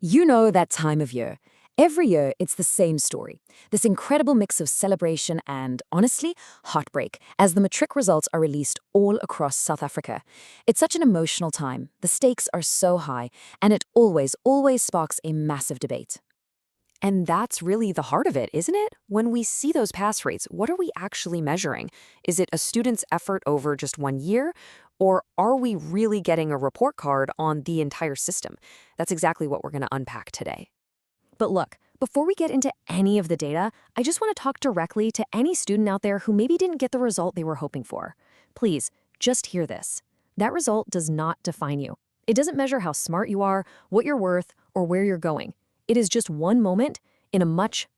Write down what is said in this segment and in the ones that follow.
You know that time of year. Every year, it's the same story. This incredible mix of celebration and, honestly, heartbreak as the Matric results are released all across South Africa. It's such an emotional time. The stakes are so high, and it always sparks a massive debate. And that's really the heart of it, isn't it? When we see those pass rates, what are we actually measuring? Is it a student's effort over just 1 year? Or are we really getting a report card on the entire system? That's exactly what we're going to unpack today. But look, before we get into any of the data, I just want to talk directly to any student out there who maybe didn't get the result they were hoping for. Please, just hear this. That result does not define you. It doesn't measure how smart you are, what you're worth, or where you're going. It is just one moment in a much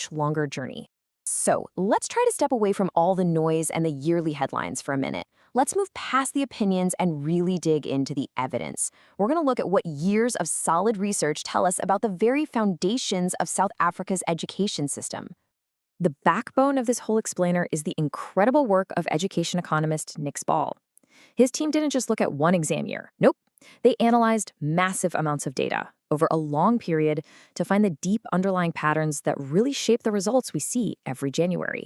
longer journey. So let's try to step away from all the noise and the yearly headlines for a minute. Let's move past the opinions and really dig into the evidence. We're going to look at what years of solid research tell us about the very foundations of South Africa's education system. The backbone of this whole explainer is the incredible work of education economist Nick Ball. His team didn't just look at one exam year. Nope. They analyzed massive amounts of data over a long period to find the deep underlying patterns that really shape the results we see every January.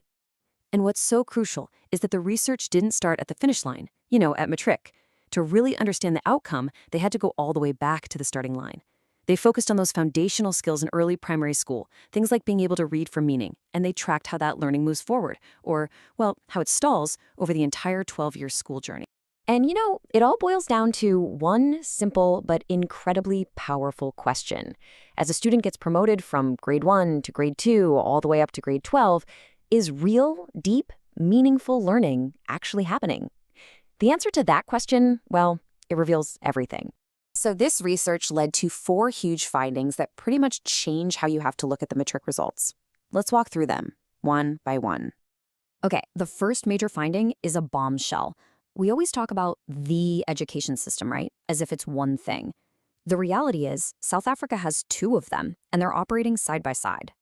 And what's so crucial is that the research didn't start at the finish line, at Matric. To really understand the outcome, they had to go all the way back to the starting line. They focused on those foundational skills in early primary school, things like being able to read for meaning, and they tracked how that learning moves forward, or, well, how it stalls over the entire 12-year school journey. And it all boils down to one simple but incredibly powerful question. As a student gets promoted from grade 1 to grade 2, all the way up to grade 12, is real, deep, meaningful learning actually happening? The answer to that question, well, it reveals everything. So this research led to 4 huge findings that pretty much change how you have to look at the Matric results. Let's walk through them, one by one. Okay, the first major finding is a bombshell. We always talk about the education system, right? As if it's one thing. The reality is, South Africa has 2 of them, and they're operating side by side.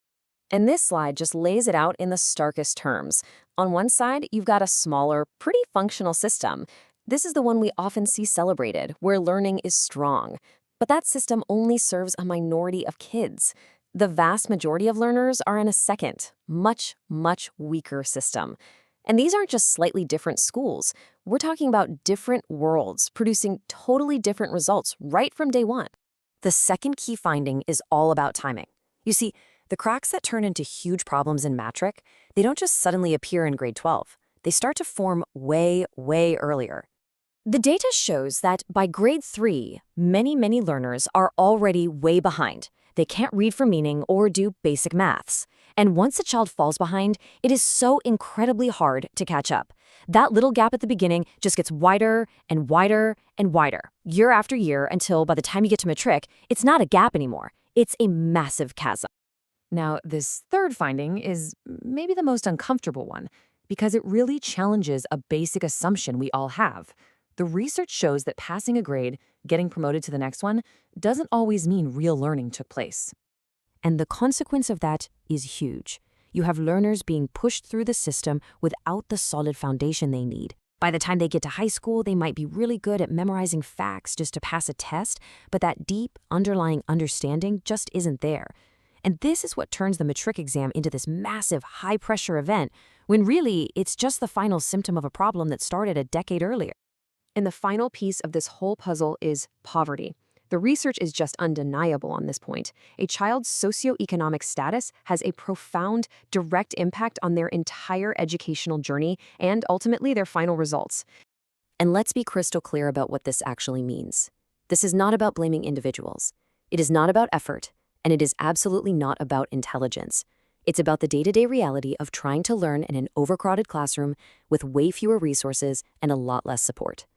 And this slide just lays it out in the starkest terms. On one side, you've got a smaller, pretty functional system. This is the one we often see celebrated, where learning is strong. But that system only serves a minority of kids. The vast majority of learners are in a second, much weaker system. And these aren't just slightly different schools. We're talking about different worlds producing totally different results right from day one. The second key finding is all about timing. You see, the cracks that turn into huge problems in Matric, they don't just suddenly appear in grade 12. They start to form way earlier. The data shows that by grade 3, many learners are already way behind. They can't read for meaning or do basic maths. And once a child falls behind, it is so incredibly hard to catch up. That little gap at the beginning just gets wider and wider, year after year, until by the time you get to Matric, it's not a gap anymore. It's a massive chasm. Now, this third finding is maybe the most uncomfortable one, because it really challenges a basic assumption we all have. The research shows that passing a grade, getting promoted to the next one, doesn't always mean real learning took place. And the consequence of that is huge. You have learners being pushed through the system without the solid foundation they need. By the time they get to high school, they might be really good at memorizing facts just to pass a test, but that deep, underlying understanding just isn't there. And this is what turns the Matric exam into this massive, high-pressure event, when really it's just the final symptom of a problem that started a decade earlier. And the final piece of this whole puzzle is poverty. The research is just undeniable on this point. A child's socioeconomic status has a profound, direct impact on their entire educational journey and ultimately their final results. And let's be crystal clear about what this actually means. This is not about blaming individuals. It is not about effort, and it is absolutely not about intelligence. It's about the day-to-day reality of trying to learn in an overcrowded classroom with way fewer resources and a lot less support.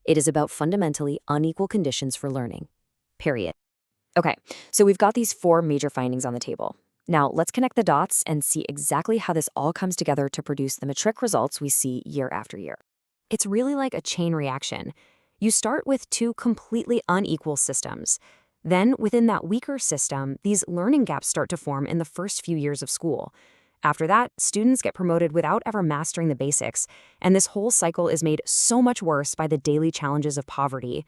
It is about fundamentally unequal conditions for learning. Period. Okay, so we've got these 4 major findings on the table. Now, let's connect the dots and see exactly how this all comes together to produce the Matric results we see year after year. It's really like a chain reaction. You start with 2 completely unequal systems. Then, within that weaker system, these learning gaps start to form in the first few years of school. After that, students get promoted without ever mastering the basics, and this whole cycle is made so much worse by the daily challenges of poverty.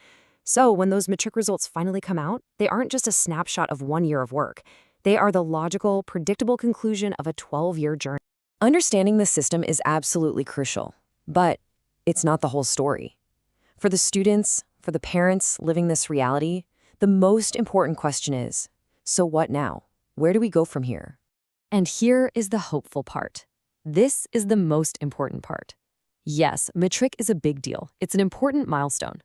So when those Matric results finally come out, they aren't just a snapshot of 1 year of work. They are the logical, predictable conclusion of a 12-year journey. Understanding the system is absolutely crucial, but it's not the whole story. For the students, for the parents living this reality, the most important question is, so what now? Where do we go from here? And here is the hopeful part. This is the most important part. Yes, Matric is a big deal. It's an important milestone.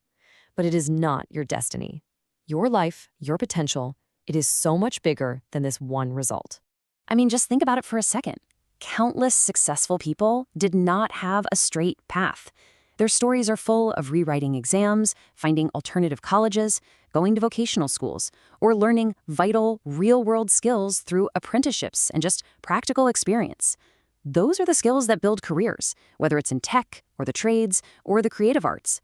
But it is not your destiny. Your life, your potential, it is so much bigger than this one result. I mean, just think about it for a second. Countless successful people did not have a straight path. Their stories are full of rewriting exams, finding alternative colleges, going to vocational schools, or learning vital, real-world skills through apprenticeships and just practical experience. Those are the skills that build careers, whether it's in tech or the trades or the creative arts.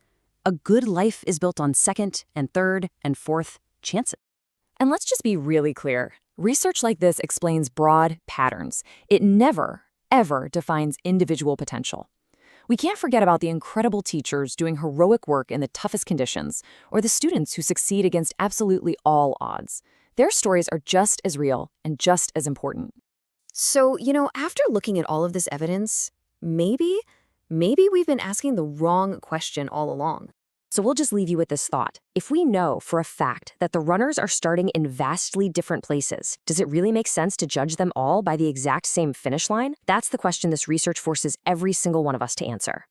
A good life is built on second and third and fourth chances. And let's just be really clear. Research like this explains broad patterns. It never, ever defines individual potential. We can't forget about the incredible teachers doing heroic work in the toughest conditions, or the students who succeed against absolutely all odds. Their stories are just as real and just as important. So, after looking at all of this evidence, maybe we've been asking the wrong question all along. So we'll just leave you with this thought. If we know for a fact that the runners are starting in vastly different places, does it really make sense to judge them all by the exact same finish line? That's the question this research forces every single one of us to answer.